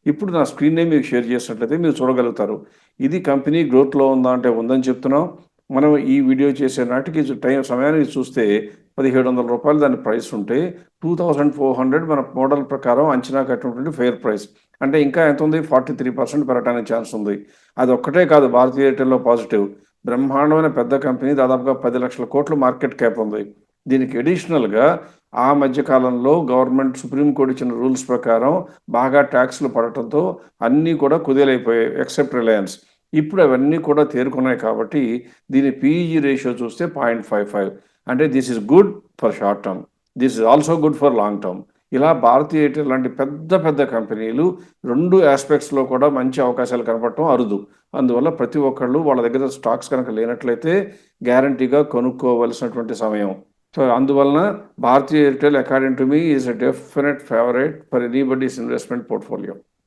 ఇప్పుడు నా screen name మీకు షేర్ చేసినట్లయితే మీరు చూడగలుగుతారు. ఇది కంపెనీ గ్రోత్‌లో ఉందా అంటే ఉందని చెప్తున్నాం. మనం ఈ వీడియో చేసే నాటికి సమయానికి చూస్తే రూ. 1,700 దాని ప్రైస్ ఉంటే 2,400 మన మోడల్ ప్రకారం అంచనా కట్టినటువంటి ఫెయిర్ ప్రైస్. అంటే ఇంకా ఎంత ఉంది? 43% పెరగటానికి ఛాన్స్ ఉంది. అదొక్కటే కాదు భారతీయ ఎయిర్‌టెల్‌లో పాజిటివ్. బ్రహ్మాండమైన పెద్ద కంపెనీ దాదాపుగా 10,00,000 కోట్ల మార్కెట్ క్యాప్ ఉంది. దీనికి అడిషనల్‌గా ఆ మధ్య కాలంలో గవర్నమెంట్ సుప్రీం కోర్ట్ ఇచ్చిన రూల్స్ ప్రకారం బాగా ట్యాక్స్‌లు పడటంతో అన్నీ కూడా కుదేలైపోయాయి ఎక్సెప్ట్ రిలయన్స్. ఇప్పుడు అవన్నీ కూడా తేరుకున్నాయి కాబట్టి దీని పీఈజీ రేషియో చూస్తే 0.55. అంటే this is good for short term. This is also good for long term. ఇలా భారతీయ ఎయిర్టెల్ లాంటి పెద్ద పెద్ద కంపెనీలు 2 యాస్పెక్ట్స్‌లో కూడా మంచి అవకాశాలు కనపడటం అరుదు. అందువల్ల ప్రతి ఒక్కళ్ళు వాళ్ళ దగ్గర స్టాక్స్ కనుక లేనట్లయితే గ్యారంటీగా కొనుక్కోవలసినటువంటి సమయం. సో అందువలన Bharti Airtel according to me is a definite favourite for anybody's investment portfolio.